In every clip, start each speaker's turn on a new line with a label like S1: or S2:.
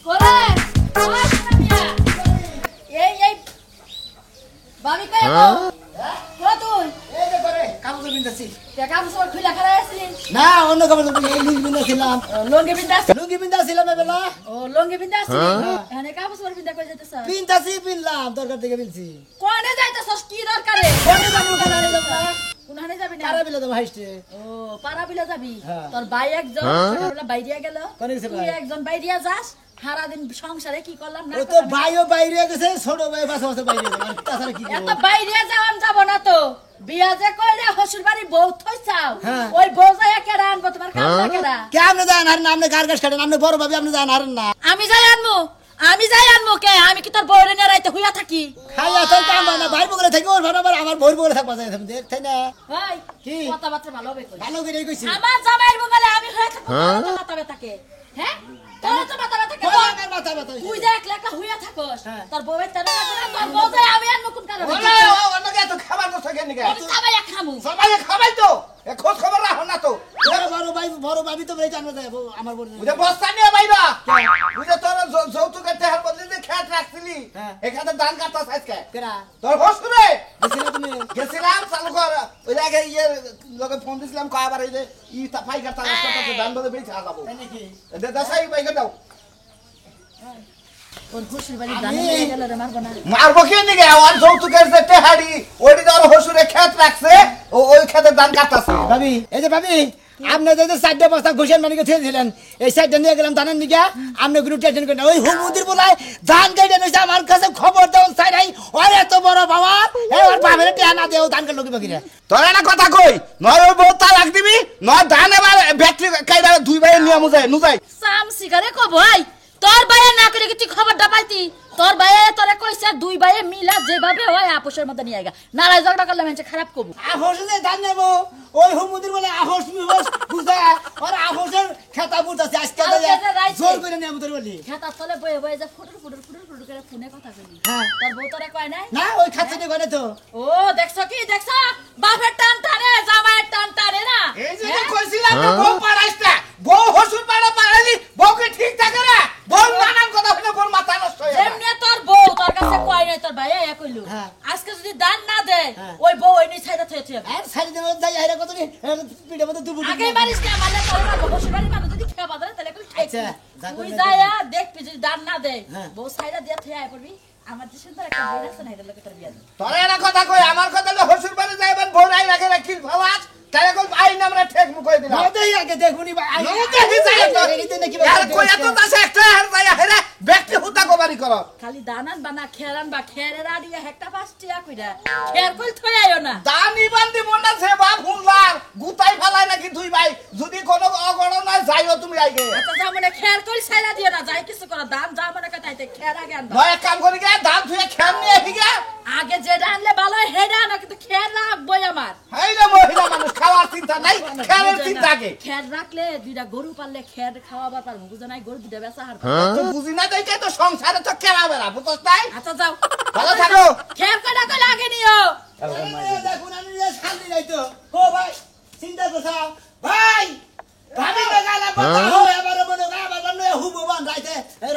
S1: ওরে ওই মিয়া এই ভাবি কই কো তুই
S2: এই যে করে কাপড় বিনতেছি।
S1: কাপড় খুলে খেলা আসছিস
S2: না অন্য কাপড় এই লুঙ্গি বিনতেছিলাম।
S1: লঙ্গি বিন্দাস
S2: লুঙ্গি বিনতেছিলাম এবেলা।
S1: ও লঙ্গি বিন্দাস এখানে কাপড় বিন্দা কই যাইতেছ
S2: বিনতেছি বিনলাম দরকার থেকে বিনছি।
S1: কোনে যাইতেছস কি দরকারে
S2: কোনে যাবো কোনে যাবো না?
S1: কোনখানে যাবি না
S2: পারা বিলে তো হাইস্টে।
S1: ও পারা বিলে যাবি
S2: হ্যাঁ।
S1: তোর ভাই একজন সকালবেলা বাইরিয়া গেল
S2: কোনে গেছে
S1: তুই
S2: ভাই?
S1: একজন বাইরিয়া যাস সারা দিন সংসারে কি করলাম না
S2: ও তো ভাইও বাইরে গেছে ছোট ভাই পাশে বাইরে গেছে। আর তাছাড়া কি
S1: এত
S2: করব?
S1: বাইরিয়া যাওয়াম যাব না তো বিয়া যে কইরা হসুর বাড়ি বউ থইছাও
S2: হ্যাঁ।
S1: ওই বউ যায় কেডা আনবো তোমার কাম না কেডা
S2: কেমনে যান আর নামনে গার গাছ কাটেন আপনি বড় ভাবি আপনি যান আর না।
S1: আমি যাই আনমু কে আমি কি তোর বউরে নিয়ে রাইতে হুইয়া থাকি
S2: খাইয়া তোর কাম হয় না ভাই বগলে থাকি ওর ভাড়া আমার বউর বগলে থাকবা যায় তুমি দেখ না।
S1: ভাই
S2: কি?
S1: কথাবার্তা ভালো হবে কই
S2: ভালো করে কইছি।
S1: আমার জামাইয়ের বগলে আমি হয়ে থাকবো তো মাথা ব্যথাকে হ্যাঁ তোর তো মাথা ব্যথাকে
S2: ওই আমার মাথা ব্যথা হইছে।
S1: তুই যে একলা একলা হুইয়া থাকস
S2: হ্যাঁ।
S1: তোর বউয়ের তেরে না তোর বউ যায় আমি আর নকুন কারণ
S3: ওরে অন্যকে এত খাবার তো থাকে নাকি?
S1: আমি সবাই খামু
S3: সবাই খাবাই তো এ খোঁজ খবর রাখো না তো।
S2: বড় ভাবি তো ভাই জানবে যাবো আমার বড়
S3: বুঝে বস্তা নিয়ে বাইবা বুঝে তোর যৌতুকের টেহার বদলে যে খেত রাখছিলি
S2: হ্যাঁ।
S3: এখানে দান কাটতা আজকে
S2: কেরা
S3: তোর হসুরে
S2: গেছিলা তুমি
S3: গেছিলাম চালু কর ওই আগে ইয়ে লোকে ফোন দিছিলাম কয়বার এই যে ই পাই কাটতা আজকে দান বলে বেরিয়ে যাবো
S2: তাই নাকি?
S3: দেশাই বাইকে দাও
S1: ওর খুশির বাড়ি দাঁড়িয়ে গেল রে মারবো না
S3: মারবো কি নিগে আর যৌতুকের যে টেহারি ওইটি তোর হসুরে খেত রাখছে ওই খেতে দান কাটতাছে
S2: ভাবি এই যে ভাবি আপনি যে চারটা বস্তা ঘুষের মানিকে ছেড়েছিলেন এই সাইডটা নিয়ে গেলাম ধানের নিকা আপনি কোনো টেনশন করেন না ওই হুমুদির বলায় ধান কেটে নিয়েছে আমার কাছে খবর দেও চাই নাই ওর এত বড় বাবা ওর বাপের টেহা না দেও ধান কেটে লোকি বাকিরা
S3: তোর একটা কথা কই নয় ওই বউ তালাক দিবি নয় ধান এবার ব্যাটারি কাইডা দুই ভাইয়ের নিয়ে নুজাই
S1: সাম সিগারে কো ভাই তোর ভাইয়ে না করে কি তুই খবরটা পাইতি তোর ভাইয়ে তোরে কইছে দুই ভাইয়ে মিলা যেভাবে হয় আপোষের মধ্যে নিয়ে আইগা নারাই ঝগড়া করলে মানুষ খারাপ কবু
S2: আহস যে ধান নেব ওই হুমুদির বলে আহস মিহস বুঝা ওর আহসের খেতা বুঝাছে আজকে জোর করে নেব তোর বলি
S1: খেতার তলে বয়ে বয়ে যা ফুটুর করে ফোনে কথা কইলি
S2: হ্যাঁ।
S1: তোর বউ তোরে কয় নাই
S2: না ওই খাচ্ছে করে তো
S1: ও দেখছো বাপের টান টানে জামাইয়ের টান টানে না
S3: এই যে কইছিলাম না বউ পাড়াইছটা বউ হসুর পাড়া পাড়ালি বউকে ঠিক থাকে না বউ নানান কথা হইলো বউর মাথা নষ্ট হয়ে যায়
S1: যেমনে তোর বউ তোর কাছে কয় নাই তোর ভাইয়া এক কইলো
S2: হ্যাঁ।
S1: আজকে যদি দান না দেয়
S2: হ্যাঁ।
S1: ওই বউ ওই নি ছাইরা থয়ে থয়ে
S2: আর সারি দিন যাই আইরা কত নি পিঠে মধ্যে দুবু
S1: আগে মারিস না মারলে তোর বসে বাড়ি মানুষ যদি খেয়া বাদরে তাহলে কই
S2: আচ্ছা, যা
S1: তুই
S2: করবি
S1: যায়া দেখবি যদি দান না দেয়
S2: হ্যাঁ।
S1: বউ ছাইরা দিয়া থয়ে আয় পড়বি আমার যে সুন্দর একটা বই আছে না এটা লোকে তোর বিয়া দিবে
S3: তোর একটা কথা কই আমার কথা হলো হসুর বাড়ি যাইবেন বউ নাই রাখে রাখি ভাবাস তাহলে কই আইন আমরা ঠেক মুকই দিলাম
S2: নদেই আগে দেখুনি ভাই
S3: নদেই যাই তো আর কই এত দাসে একটা আর যাই হেরে ব্যক্তি হুতা কবারি করো
S1: খালি দানান বানা খেরান বা খেরের আড়িয়া একটা পাঁচটিয়া কইরা খের কই থয়ে আইও না
S3: দানি বান্দি মন্ডা সে বাপ হুনলার গুতাই ফেলাই নাকি দুই ভাই যদি কোনো অগণনা যাইও তুমি আইগে
S1: আচ্ছা যা মনে খের কই ছাইরা দিও না যাই কিছু করো দান যা মনে কথাইতে খের আগে আনবা
S3: নয় এক কাম করি গে দাম থুয়ে খেম নিয়ে হিগে
S1: আগে যেটা আনলে ভালো হয় হেডা না কিন্তু খের রাখবই আমার
S3: হাইরে মহিলা মানুষ খাওয়ার চিন্তা নাই খেলের চিন্তা আগে
S1: খের রাখলে দুইটা গরু পাললে খের খাওয়াবার পারবো বুঝো নাই গরু দুইটা বেচা হার
S3: তো বুঝি না দেখে তো সংসারে তো কেলা বেড়া বুঝছ তাই
S1: আচ্ছা যাও
S3: ভালো থাকো
S1: খের কয়টা কই লাগে নিও
S2: দেখুন আমি শান্তি নাই তো ও ভাই চিন্তা করছ ভাই ভাবি তো গালা পাতা হয় আবার মনে আবার মনে হুবো বান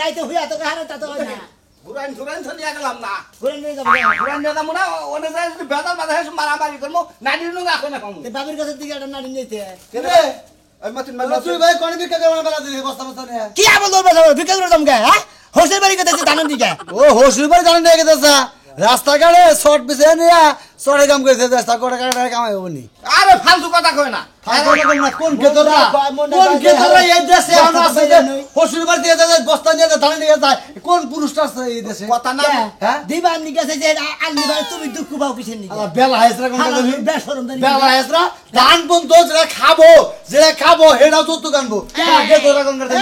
S2: রাইতে হুইয়া তো হারে তা তো হয় না
S3: ঘুরান ঘুরান তো নিয়ে গেলাম না
S2: ঘুরে নিয়ে যাবো
S3: ঘুরান নিয়ে যাবো না ওনে যাই যদি বেদাল বাধা হেসে মারামারি করবো নানি নুন রাখো না কম
S2: বাবির কাছে দিকে একটা নাড়ি নিতে
S3: কেনে ওই মতিন মাল
S4: তুই ভাই কোন বিকা দেওয়া বেলা দিলি বস্তা বস্তা নিয়ে
S2: কি আবল দরবে যাবো বিকেল করে যাম গে হ্যাঁ হোসের বাড়ি কাছে ধানের দিকে
S4: ও হসুর বাড়ি জানেন নিয়ে গেছে রাস্তাঘাটে শর্ট পিছে নিয়ে চড়ে কাম করেছে রাস্তা করে কাটে কামাই হবনি
S3: আরে ফালতু কথা কই না
S4: কোন খেতরা এই দেশে আছে হসুর বাড়ি দিয়ে যায় বস্তা নিয়ে যায় ধান নিয়ে যায় কোন পুরুষটা আছে এই দেশে
S3: কথা না
S4: হ্যাঁ
S2: দিবার নিকে আছে যে আল্লি ভাই তুমি দুঃখ পাও কিসের নিকে
S4: আমার বেলা হাইসরা কোন তুমি
S2: বেশরম দেন
S4: বেলা হাইসরা ধান বন্ধ যেটা খাবো হেডাও তো কানবো আগে তোরা কোন করতে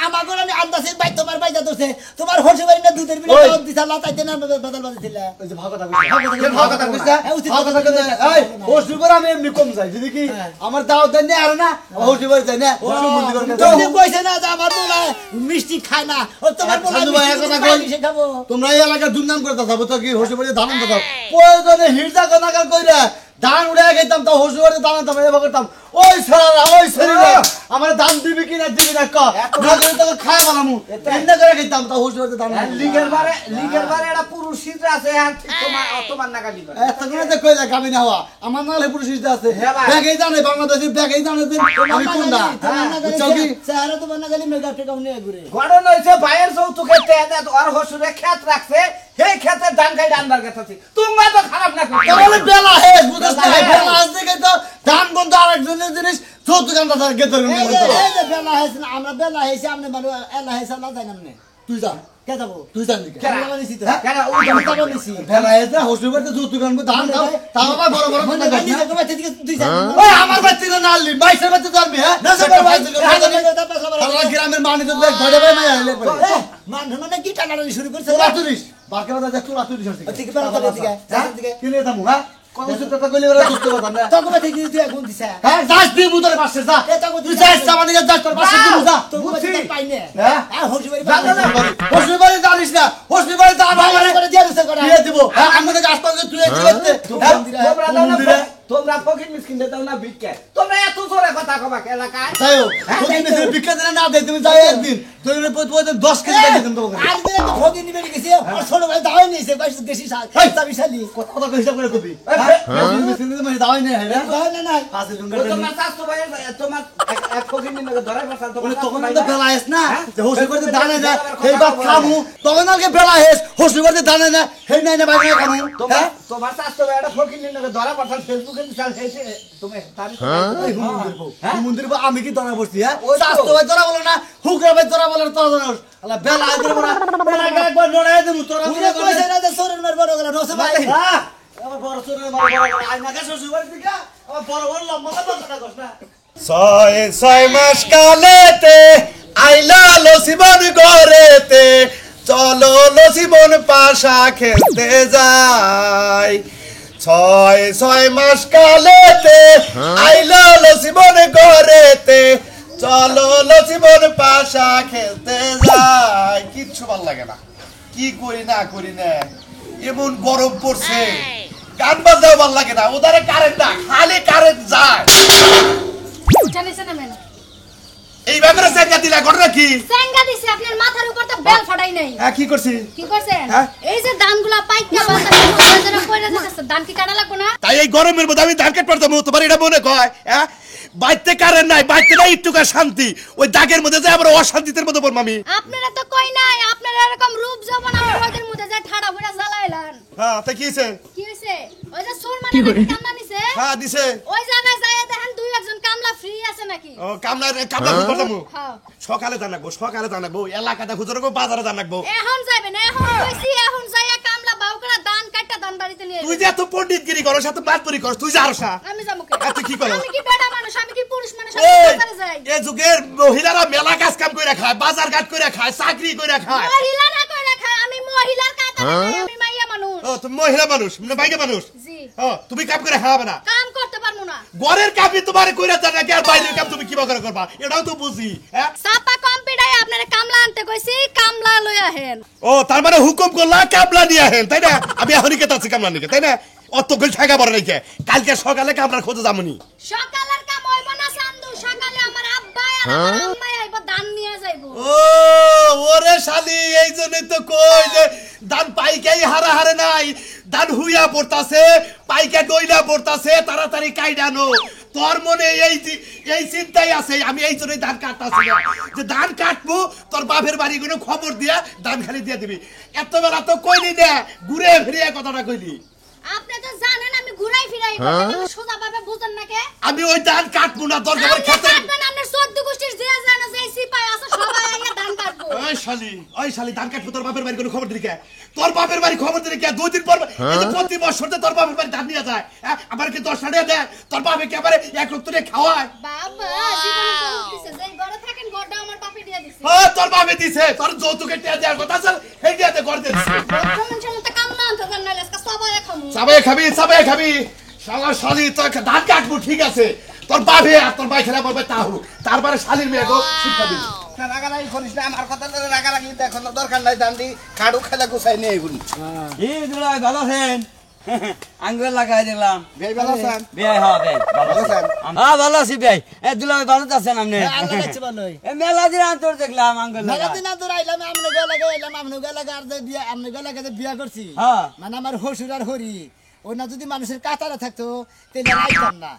S2: আমার ঘরে আমি আন্দাজে বাই তোমার বাইজা দছে তোমার হোসের বাড়ি না দুধের বিলে
S4: ওই।
S2: দাও দিছালা তাইতে না বদল বাজিছিল
S4: ওই যে ভাগতা কইছে ভাগতা কইছে ভাগতা কইছে এই হসুর বাড়ি আমি এমনি কম যাই যদি কি আমার দাও দেন না আর না হসুর বাড়ি যাই না হসুর মন্দির করে
S2: তুমি কইছে না যে আমার বলা মিষ্টি খায় না ও তোমার বলা
S4: সাধু ভাই, এক কথা কই।
S2: সে খাবো
S4: তোমরা এই এলাকার দুর্নাম করতে যাবো তো কি হসুর বাড়ি ধান দাও প্রয়োজনে হিরজা গনাগার কইরা ধান উড়ে খাইতাম তা হসু করে দান দাম এবার করতাম ওই শরীরে আমার দান দিবি কি না দিবি না ক না করে তোকে খায় বানামু এন্ডা করে খাইতাম তা হসু করে দান
S3: লিগের বারে এটা পুরুষ সিদ্ধ আছে আর তোমার নাকা দিবা
S4: এত করে তো কইলা গাবি না হওয়া আমার নালে পুরুষ হিসেবে আছে ব্যাগেই জানে বাংলাদেশে ব্যাগেই জানে যে আমি কোনটা চৌকি
S2: চেহারা তো বানা গেলি মেগা টেকাও নিয়ে ঘুরে
S3: ঘটনা হইছে ভাইয়ের যৌতুকের টেহাতে আর হসুরে খেত রাখছে সেই খেতে ধান খাই আনবার গেছে তোমরা তো খারাপ না
S4: তাহলে বেলা হে বুঝছ না বেলা আজ দেখে তো ধান বন্ধ আরেকজনের জিনিস চৌতুক আনতে তার গেতর
S2: এই যে বেলা হয়েছে না, আমরা বেলা হয়েছে আপনি মানুষ এলা হয়েছে না যাই নামনে
S4: তুই যা
S2: কে যাবো
S4: তুই জানি কে
S2: আমরা বানিয়েছি তো
S3: কেন ও
S2: আমি যাবো নিছি
S4: বেলা হেতে হসু করতে চৌতুক আনবো ধান খাও তাও আবার বড় বড় কথা
S2: মনে
S4: কইস
S2: করি
S4: না।
S2: যে বাচ্চা দিকে তুই যা
S4: ওই আমার বাচ্চাটা না আনলি বাইশের বাচ্চা তো আনবি হ্যাঁ
S2: না সবার ভাই
S4: সারা গ্রামের মানি তো দেখ ভয় ভয় মাই আইলে পড়ে
S2: মানে কি টানাটানি শুরু করছে
S4: তোরা তুলিস বারকে বাদা দেখ তোরা তুলিস হচ্ছে
S2: ঠিক বেলা তো দিকে
S4: কি নিয়ে থামু হ্যাঁ কত সুতটা কইলে বেলা সুস্থ কথা না
S2: তোকে বাতে কি তুই এখন দিছা
S4: হ্যাঁ যাস দি মুদরে পাশে যা তুই যাস সামানে যাস তোর পাশে তুই যা
S2: তোকে বাতে পাই না
S4: হ্যাঁ
S2: আর হইছে বাড়ি
S4: হসবি বাড়ি জানিস না হসবি বাড়ি যা
S2: বাড়ি করে দিয়া দিছে করে
S4: দিয়ে দিব হ্যাঁ আমাদের গাছ পাশে তুই দিতে
S3: তোমরা ফকির মিসকিন দাও না ভিক্ষা তোমরা এত জোরে কথা কবা এলাকায়
S4: তাই তোকে মিছে বিক্রি দিনা না দে তুমি যাই একদিন তুই তুই 10 কেজি দিতাম তোকে
S2: আর দিনে তো ফোন নিবে গেছে আর ছোট ভাই দাওয়াই নিছে বাইশ দেশি সাত বিশালি
S4: কত কথা হিসাব করে কবি মিছে দিতে মানে দাওয়াই নেই হ্যাঁ
S2: দাওয়াই না নাই
S4: পাঁচ লুঙ্গা
S3: তোমার শাস্ত্র ভাই তোমার এক ফকির নিয়ে ধরাই বসাল
S4: বলে তখন তো বেলা আইস না যে হসি করতে দানে না সেই বাত খামু তখন আলকে বেলা আইস হসি করতে দানে না সেই নাই না বাইরে খামু হ্যাঁ
S3: তোমার শাস্ত্র ভাই একটা ফকির নিয়ে ধরা বসাল ফেসবুকে বিশাল হয়েছে তুমি তারিখ
S4: মন্দির আমি কি ধরা বসছি হ্যাঁ স্বাস্থ্য ভাই ধরা বলো না হুকরা ভাই ধরা বলো তোরা ধরা আল্লাহ বেলা আইতে বড় বেলা একবার নড়াই দেবো তোরা
S2: উনি কইছে না যে সরের মার বড় গলা নসে ভাই
S4: হ্যাঁ আমার বড় চোরের মার বড় আইনা কাছে হসি করে দিকা আমার বড় বড় লম্বা লম্বা কথা কস না
S5: 6 মাস কালেতে আইলা লসিবন গরেতে চলো লসিবন পাশা খেলতে যাই 6 মাস কালেতে আইলা লসিবন গরেতে চলো লসিবন পাশা খেলতে যাই কিচ্ছু ভাল লাগে না কি করি না এমন গরম পড়ছে গান বাজতেও ভাল লাগে না ওদারে কারেন্ট না খালি কারেন্ট যায়
S6: জানিস না মেন
S5: এই ব্যাপারে সেঙ্গা দিলা ঘটনা কি
S6: সেঙ্গা দিছে আপনার মাথার উপর তো বেল ফাটাই নাই
S5: কি করছি
S6: কি করছেন
S5: হ্যাঁ?
S6: এই যে ধানগুলা পাইকা বাজারে কইরা যাচ্ছে ধান কি কাটা লাগবো না
S5: তাই এই গরমের মধ্যে আমি ধান কাট পারতাম তোমার এটা মনে কয় হ্যাঁ বাইতে কারেন্ট নাই বাইতে নাই একটুকা শান্তি ওই দাগের মধ্যে যে আবার অশান্তির মধ্যে পড়ম আমি
S6: আপনারা তো কই নাই আপনারা এরকম রূপ যৌবন আমার ওদের মধ্যে যা ঠাড়া ভরা জ্বালাইলেন
S5: হ্যাঁ তা কি হইছে
S6: কি হইছে ওই যে সুর মানে কামলা নিছে
S5: হ্যাঁ দিছে
S6: ওই জায়গায় যায় দেখেন দুই একজন কামলা ফ্রি আছে নাকি
S5: ও কামলা করতাম
S6: হ্যাঁ
S5: সকালে জানাকবো এলাকাতে খুঁজে রাখবো বাজারে জানাকবো
S6: এখন যাবেন এখন কইছি এখন যাইয়া কামলা বাউকরা ধান কাটটা ধান বাড়িতে নিয়ে
S5: তুই যে এত পণ্ডিতগিরি করো সাথে বাতপুরি করস তুই যাস না
S6: আমি যাবো
S5: তুই কি করো
S6: আমি কি বেটা মানুষ আমি কি পুরুষ মানুষ আমি
S5: এই
S6: বাজারে যাই
S5: এই যুগের মহিলারা মেলা কাজ কাম করে খায় বাজার ঘাট করে খায় চাকরি করে খায়
S6: মহিলা না কইরা খায় আমি মহিলার কাটা নাই আমি মাইয়া মানুষ
S5: ও তুমি মহিলা মানুষ মানে বাইকে মানুষ
S6: জি
S5: ও তুমি কাম করে খাওয়াবে না
S6: কাম করতে পারমু না
S5: ঘরের কামই তোমার কইরা জানা কি আর বাইরের কাম তুমি কি করে করবা এটাও তো বুঝি হ্যাঁ
S6: সাপা কম্পিটায় আপনারা কামলা আনতে কইছি কামলা লই আহেন
S5: ও তার মানে হুকুম করলা কামলা নিয়ে আহেন তাই না আমি এখনই কে তাচ্ছি কামলা নিকে তাই না অত গল ঠাকা বড় নাকি কালকে সকালে কামলা খোঁজে যামনি
S6: সকালের কাম হইব না সান্দু সকালে আমার আব্বা আর আমার আম্মা আইব ধান নিয়ে যাইবো
S5: ও ওরে শালি এই জন্যই তো কই যে ধান পাইকাই হারে নাই ধান হুইয়া পড়তাছে পাইকা দইলা পড়তাছে তাড়াতাড়ি কাইডানো তোর মনে এই চিন্তাই আছে আমি এই জন্যই ধান কাটতাছি না যে ধান কাটবো তোর বাপের বাড়ি কোনো খবর দিয়া ধান খালি দিয়ে দিবি এত বেলা তো কইলি না ঘুরে ফিরে কথাটা কইলি
S6: আপনি তো জানেন আমি ঘুরাই ফিরাই বলি সোজা ভাবে বুঝেন না কে
S5: আমি ওই ধান কাটবো না তোর
S6: আপনি
S5: খেতে
S6: কাটবেন আপনার 14 গোষ্ঠীর যে জানা যে সিপাই আছে সবাই আইয়া ধান কাটবো
S5: ওই শালি ধান কাটবো তোর বাপের বাড়ি কোনো খবর দিলি কে তোর বাপের বাড়ি খবর দিলি কে 2 দিন পর এই যে প্রতি বছর তোর বাপের বাড়ি ধান নিয়ে যায় হ্যাঁ আমার কি 10 টাকা দেয় তোর বাপে কি আবার এক লোক তুলে খাওয়ায়
S6: বাবা জীবন তো দিছে যে ঘরে থাকেন ঘরটা আমার বাপে দিয়ে দিছে
S5: ও তোর বাপে দিছে তোর যৌতুকে টিয়া দেওয়ার কথা চল এই দিয়াতে করে দিছে
S6: বর্তমান সময় কামলা আনতে জান না আজকে সবাই খামু
S5: চাবে খাবি শালা শালি তোর ধান কাটবো ঠিক আছে তোর বাপে আর তোর ভাই খেলা বলবে তাহু তারপরে শালির মেয়ে গো শিক্ষা দিবি
S3: রাগারাগি করিস না আমার কথা রাগারাগি দেখো দরকার নাই দান্ডি খাড়ু খেলা গুছাই নিয়ে এগুলি
S4: এই দুলাই ভালো আছেন
S7: আঙ্গুল লাগাই দিলাম
S3: ভাই ভালো আছেন
S7: বিয়াই হ্যাঁ ভাই ভালো আছেন হ্যাঁ ভালো আছি ভাই এ দুলা ভাই ভালো আছেন আপনি
S2: আল্লাহ কাছে ভালোই
S7: এ মেলা দিন আন্তর দেখলাম আঙ্গুল লাগা
S2: মেলাদিন আদর আইলাম আমনে গলাগে এলাম আমনে গলাগে আর যে বিয়া আমনে গলাগে যে বিয়া করছি
S7: হ্যাঁ
S2: মানে আমার হসুর আর হরি ওই না যদি মানুষের কাতারে থাকতো তাহলে আইতাম না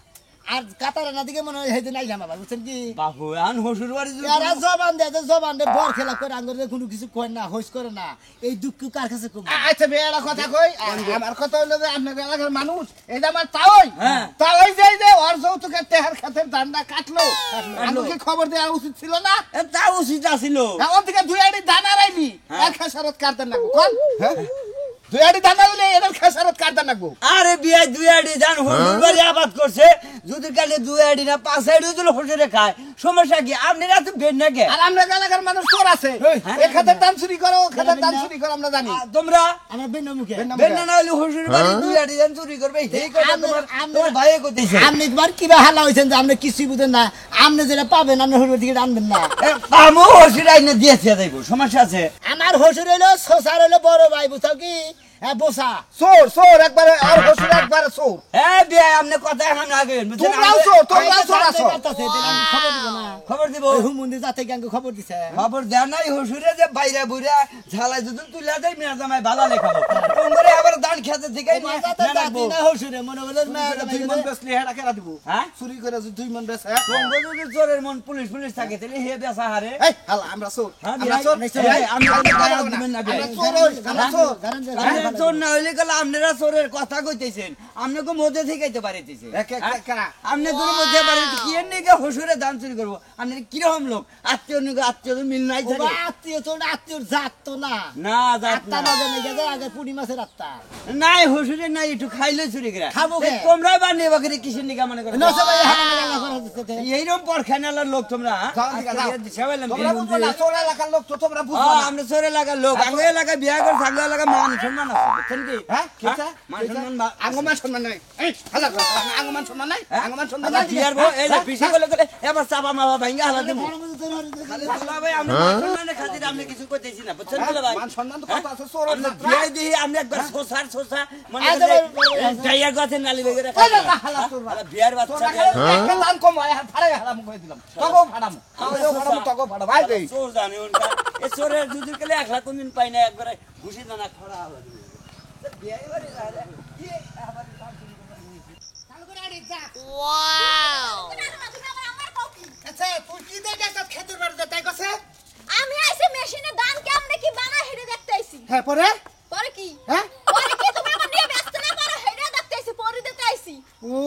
S2: আর কাতারে না দিকে মনে হয় সেদিন আইলাম আবার বুঝছেন কি
S7: বাপু আন হসুর বাড়ি
S2: এরা জবান দেয় বর খেলা করে আঙ্গুর কোনো কিছু কয় না হোস করে না এই দুঃখ কার কাছে কম
S3: আচ্ছা বেড়া কথা কই আমার কথা হইলো যে আপনার এলাকার মানুষ এটা আমার তাওই
S7: হ্যাঁ।
S3: তাওই যাই যে ওর যৌতুকের তেহার খাতের ধানটা কাটলো আমাকে খবর দেওয়া উচিত ছিল না
S7: তা উচিত আছিল
S3: ওর থেকে দুই আড়ি ধান আড়াইলি এক খেসারত কাটতেন না কোন দুই আড়ি ধান আড়াইলে এর খেসারত কাটতেন না
S7: আরে বিয়াই দুই আড়ি ধান হসুর বাড়ি আবাদ করছে যদি কালে দুই আড়ি না পাঁচ আড়ি দিল হসুরে খায় সমস্যা কি আপনি রাতে বেন না কে
S3: আর আমরা এলাকার মানুষ চোর আছে এই খাতের ধান চুরি করো ও খাতের ধান চুরি করো আমরা জানি
S7: তোমরা
S2: আমার বেন্ন মুখে
S7: বেন না হলে হসুর বাড়ি দুই আড়ি ধান চুরি করবে এই কথা তোমার ভাই কইতেছে
S2: আপনি একবার কিবা হালা হইছেন যে আপনি কিছুই বুঝেন না আপনি যেটা পাবেন আপনি হসুর দিকে আনবেন না
S7: পামো হসুর আইনে দিয়েছে যাইব সমস্যা আছে
S2: আমার হসুর হইলো শ্বশুর হইলো বড় ভাই বুঝাও কি হ্যাঁ বসা
S3: চোর চোর একবারে আর হসুর একবারে চোর
S7: হ্যাঁ বিয়াই আপনি কথা এখন আগে
S3: তোমরাও চোর তোমরাও চোর আছো
S2: খবর দিব না
S7: খবর দিব
S2: ওই হুমুন্দি যাতে গ্যাঙ্গ খবর দিছে
S7: খবর দেয় নাই হসুরে যে বাইরে বুড়া ঝালাই যদি তুলে দেয় মেয়া জামাই ভালো লেখাবো তোমরে আবার দান খেতে থেকে
S2: হসুরে মনে হলো
S3: দুই মন বেচলে হেডা কেরা দিব
S7: হ্যাঁ
S3: চুরি করে যদি দুই মন বেচ
S7: তোমরা যদি চোরের মন পুলিশ পুলিশ থাকে তাহলে হে বেসা হারে
S3: এই হালা আমরা চোর
S7: হ্যাঁ,
S3: আমরা চোর
S7: বিয়াই, আমি গায়ে দিবেন না বিয়াই।
S3: আমরা চোর হই, আমরা চোর
S7: আরে চোর না হইলে গেলে আপনারা চোরের কথা কইতেছেন আপনাকে মধ্যে থেকেইতে পারিতেছে আপনি তোর মধ্যে পারিতে কি এর নিকে হসুরে দান চুরি করবো আপনি কিরকম লোক আত্মীয় নিকে আত্মীয় মিল নাই থাকে
S2: আত্মীয় তো আত্মীয় জাত তো না
S7: না যাত
S2: আত্মা
S7: না
S2: না জানে গেছে আগে পুরি মাছের আত্মা
S7: নাই হসুরে নাই একটু খাইলে চুরি করে
S2: খাবো কে?
S7: তোমরা বানিয়ে বাকি কিসের নিকে মনে করো
S2: নসে ভাই হারানো লাগা করে দিতে
S7: এইরকম পর খানালার লোক তোমরা
S3: তোমরা বুঝো না চোর এলাকার লোক তো তোমরা বুঝো না
S7: আমরা চোরে লাগার লোক আগে এলাকায় বিয়া করে থাকলে এলাকায় মান সম্মান আছে বুঝছেন কি
S3: হ্যাঁ কি আছে
S7: মান সম্মান
S3: আঙ্গমান সম্মান নাই এই হালা আঙ্গমান সম্মান নাই আঙ্গমান সম্মান
S7: আমরা
S3: নাই
S7: বিয়ার বউ এই যে পিছে গলে গলে এবার চাপা মাপা ভাঙ্গা হালা দেবো খালি দুলা ভাই আমরা মান সম্মানের খাতির আপনি কিছু কইতেছি না বুঝছেন দুলা ভাই
S3: মান সম্মান তো কত আছে চোর
S7: আমরা বিয়াই দিই আমরা একবার সোসা মনে করে টাইয়ার গাছে নালি বেগে রাখা
S3: হালা চোর
S7: বিয়ার বাচ্চা
S3: তোরা খালি একটা দান কম হয় ফাড়ে হারাম কই দিলাম তগো ফাড়াম তগো ফাড়াম ভাই দেই
S7: চোর জানি ওনটা এ চোরের যদি গেলে 1 লাখ কোনদিন পাই না একবারে ঘুষি দানা খড়া হলো বিয়াই বাড়ি কি আবার
S3: আচ্ছা তুই কি দেখ একটা খেতের বাড়িতে তাই কছে
S6: আমি আইছি মেশিনে ধান কেমনে কি বানা হেডে দেখতে আইছি
S3: হ্যাঁ পরে
S6: পরে কি
S3: হ্যাঁ
S6: পরে কি তুমি আমার নিয়ে ব্যস্ত না করো হেডে দেখতে আইছি পরে দিতে আইছি
S3: ও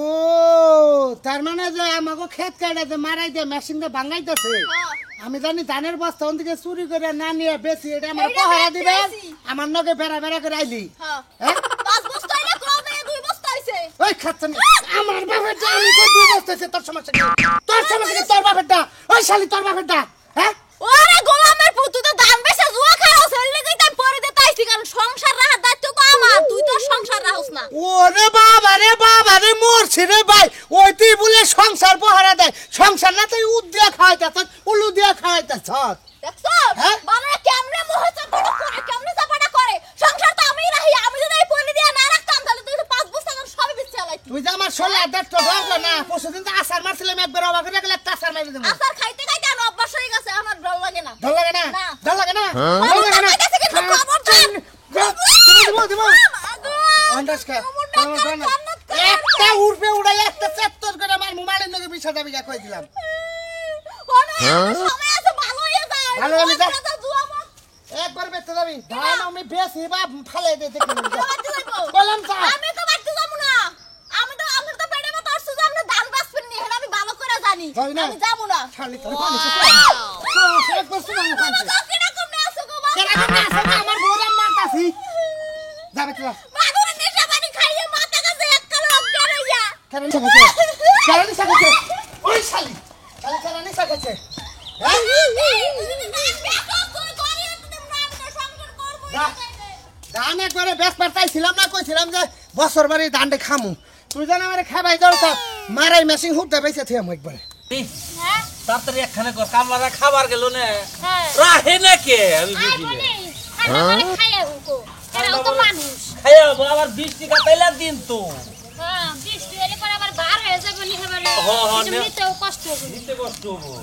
S3: তার মানে যে আমাকে ক্ষেত কাটাতে মারাই দিয়ে মেশিন দিয়ে ভাঙাইতেছে
S6: হ্যাঁ
S3: আমি জানি ধানের বস্তা ওন থেকে চুরি করে না নিয়ে বেশি এটা আমার
S6: এইটা
S3: পহারা
S6: দেখতে
S3: দিবে
S6: আইছি।
S3: আমার নগে বেড়া বেড়া করে আইলি
S6: হ্যাঁ
S3: হ্যাঁ
S6: 5 বস্তা হইলে কম না 2 বস্তা হইছে
S3: ওই খাচ্ছেন আমার বাপেরটা আমি কই দিয়ে বসতেছে তোর সমস্যা কি তোর সমস্যা কি তোর বাপেরটা ওই শালি তোর বাপেরটা হ্যাঁ
S6: ওরে গোলামের পুত তুই তো ধান বেচা জুয়া খাও সেলে কই তাই পরে দিতে আইছি কারণ সংসার রাখার দায়িত্ব তো আমার তুই তো সংসার রাখছ না
S3: ওরে বাবা রে মরছি রে ভাই ওই তুই বলে সংসার পহারা দেয় সংসার না তুই উদ দিয়ে খাওয়াইতেছ উলু দিয়ে খাওয়াইতেছ
S6: দেখছো
S3: হ্যাঁ?
S6: বাবা কেমনে মোহ চাপাটা করে কেমনে চাপাটা করে সংসার তো আমিই রাখি আমি যদি এই পলি দিয়ে না রাখতাম তাহলে তুই তো 5 বস্তা আমার সবই বিচ্ছে আলাইতি
S3: তুই যে আমার শোলা দেখতো ভালো না পরশুদিন তো আসার মারছিলাম একবার অবাক হয়ে গেলে একটা আসার মারি দেবো
S6: আসার খাইতে খাইতে আমার অভ্যাস হয়ে গেছে আমার ভালো লাগে না
S3: ভাল লাগে না
S6: না।
S3: ভাল লাগে না
S6: খবর
S3: ভাল লাগে না
S6: তো পাইতেছি কিন্তু খবর দেন।
S3: দেবো একটা উড়বে উড়াই একটা চেত্তর করে আমার মোবাইলের লগে বিষয় দাবি কই দিলাম
S6: সময় আছে ভালো হয়ে যায়
S3: ভালো হয়ে যায়।
S6: জুয়া মত
S3: একবার বেঁচে যাবি ধান আমি বেশি বা ফালে দিতে
S6: বাড়তে যাইবো
S3: বললাম তো
S6: আমি তো বাড়তে যাবো না আমি তো আমার তো পেটে মতো আসছে যে আপনি ধান বাঁচবেন নি হেরা আমি ভালো করে জানি
S3: তাই না?
S6: আমি যাবো না
S3: খালি তোর পানি শেষ করছি না
S6: বাবা তো কিরকম না আছে গো বাবা
S3: কেন না আসলে আমার বউরা মারতাছি যাবে তো
S6: বাদুরে নেশা পানি খাইয়ে মাথা কাছে এক কালো অজ্ঞান হইয়া
S3: কেন সাকাছে কেন সাকাছে ওই শালি শালি কেন সাকাছে ধান একবারে বেশ পারতাইছিলাম না কইছিলাম যে বছর বাড়ি ধানটা খামু তুই জান আমারে খাবাই দাও তো মারাই মেশিন হুট দেবাইছে থিয়াম একবারে
S8: তাড়াতাড়ি একখানে কর কামলারা খাবার গেল না
S6: হ্যাঁ
S8: রাহে না কে আমি
S6: আই
S8: বুঝি না
S6: বলি খানা মানে খাইয়া উকো এরা তো মানুষ
S8: খাইয়া আবার 20 টাকা পাইলা দিন তো
S6: হ্যাঁ বৃষ্টি এলে পরে আবার বার হয়ে যাবে নি হবে না নিতেও কষ্ট হবে
S8: নিতে কষ্ট হবো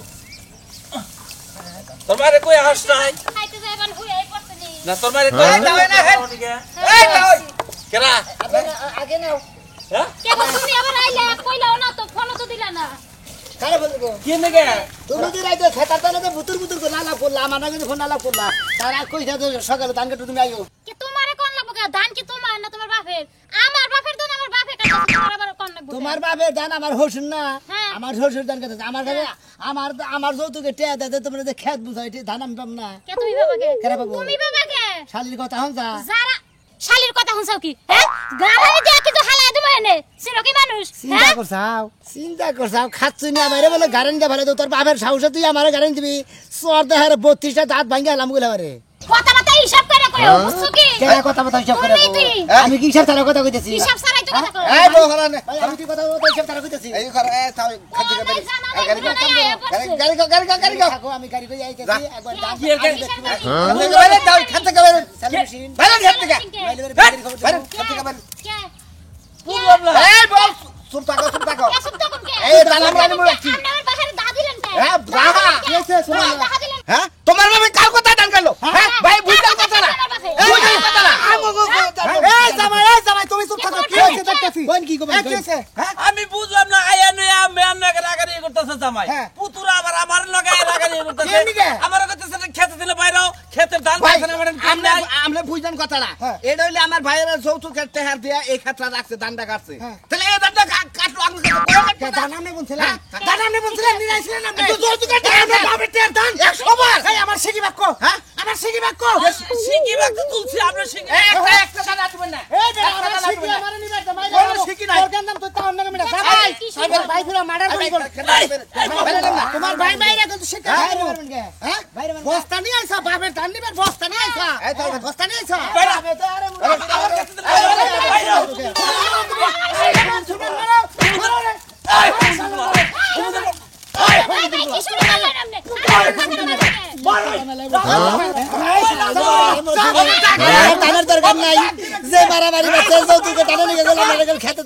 S8: তোর মারে কই হাস নাই
S6: খাইতে যাইবান হুইয়াই পড়তে নি
S8: না তোর মারে কই দাও না
S6: এই দাও
S8: কেরা
S2: আগে নাও
S8: হ্যাঁ
S6: কে তুমি আবার আইলা কইলাও না তো ফোন তো দিলা না
S2: কারে বলবো
S8: কি নেগে
S2: তুমি যে রাইতে খেতার তালে বুতুর বুতুর করে লালা করলা আমার না কিন্তু ফোন লালা করলা তারা কইছা তো সকালে ধান কাটতে তুমি আইও
S6: কে তোমারে কোন লাগবে ধান কি তোমার না তোমার বাপের আমার বাপের ধান আমার বাপে কাটছে তোমার আবার কোন লাগবে
S2: তোমার বাপের ধান আমার হসুন না
S6: হ্যাঁ।
S2: আমার শ্বশুর ধান কাটে আমার কাছে আমার যৌতুকে টেয়া দেয় তোমরা যে খেত বুঝাই ধান আমি পাম না
S6: কে তুমি বাবাকে
S2: কেরে পাবো?
S6: তুমি বাবাকে
S2: শালির কথা হন যা
S6: যারা শালির কথা শুনছাও কি হ্যাঁ গালায় দিয়া কিন্তু হালায় দিমা এনে সিনো কি মানুষ
S2: চিন্তা করছাও খাচ্ছুই না বাইরে বলে গারেন দিয়ে ভালো তোর বাপের সাহসে তুই আমার গারেন দিবি চর দেহার 32টা দাঁত ভাঙ্গি আলাম গুলা বারে
S6: কথা মাথা হিসাব করে কইও বুঝছো কি
S2: কেন কথা বলতে হিসাব করে
S6: তুমি তুই।
S2: আমি কি হিসাব তার কথা কইতেছি
S6: হিসাব সারাই তো কথা কও
S3: এই বউ হারান
S2: ভাই, আমি কি কথা বলতে হিসাব তার কইতেছি
S3: এই কর এ তাও খাদ্য
S6: ও,
S3: গাড়ি
S6: নাই জানা নাই,
S3: গাড়ি
S6: পুরো নাই, এ পড়ছে।
S3: গাড়ি গো
S2: থাকো আমি গাড়ি কই আইতেছি একবার দাম
S8: কি এর গাড়ি?
S6: হিসাব করি।
S3: খাদ্য গাড়ি দাও খাদ্য গাড়ি
S2: চালু মেশিন
S3: বাইরে খাদ্য গাড়ি
S6: কে?
S2: বাইরে বাইরে খবর
S3: বাইরে
S2: দাও
S3: খাদ্য গাড়ি
S6: কে?
S8: বুঝলাম না
S3: এই বউ চুপ থাকো চুপ থাকো
S6: কে শুনতো কোন কে?
S3: এই দালাম রানি মরে আছি
S6: আপনার বাসায় দা দিলেন কে?
S3: হ্যাঁ বাবা
S2: কেসে শোনা
S6: দা দিলেন
S3: হ্যাঁ তোমার বাবা কার কথা দান করলো হ্যাঁ ভাই বুঝতাম কথা না
S6: আমার বাপে।
S3: এই বুঝতাম কথা না
S2: এই জামাই তুমি চুপ থাকো কি হচ্ছে দেখতেছি কোন কি কই
S3: হ্যাঁ
S8: আমি বুঝলাম না আয়া নয় মেয়ান নয় রাগানি করতেছে জামাই
S3: হ্যাঁ।
S8: পুতুরা আবার আমার লগায় রাগানি করতেছে
S3: কেন নিগে?
S8: আমার কইতেছে যে খেতে দিলে বাইরেও খেতের ধান
S3: ভাই
S8: পাইছে না মানে
S3: আমরা আমরা বুঝতাম কথাটা এটা হইলে আমার ভাইয়েরা যৌতুকের টেহার দিয়া এই ক্ষেত্রে রাখছে দানটা কাটছে তাহলে এই দানটা কাটলো আমি
S2: দান আমি বলছিলাম
S3: দান আপনি বলছিলেন নিরাইছিলেন আপনি যৌতুকের টেহার আমরা বাপের টেহার দান 100 বার
S2: এই আমার শিখি বাক্য
S3: হ্যাঁ
S2: আমার শিখি বাক্য
S8: শিখি বাক্য তুলছি আমরা শিখি
S3: একটা দান আটবেন না
S2: এই যে আমার শিখি আমার নিবে জামাই
S3: কোনো শিখি নাই।
S2: তোর নাম তো তাও নাম মিটা জামাই
S6: কি শিখি?
S2: আমার ভাই পুরো মার্ডার করে তোমার ভাই মাইরা কিন্তু শিখা বাইরে মারবেন কে হ্যাঁ বাইরে মারবেন বস্তা নিয়ে আইছা বাপের ধান নিবে বস্তা নিয়ে আইছা বস্তা নিয়ে আইছা আরে তো আরে
S8: আমার কাছে দিলে বাইরেও
S6: ভাই, ভাই, কি শুরু করলেন আপনি?
S2: টানার দরকার নাই যে মারামারি করছে যৌতুকে টানা নিয়ে গেল খেতে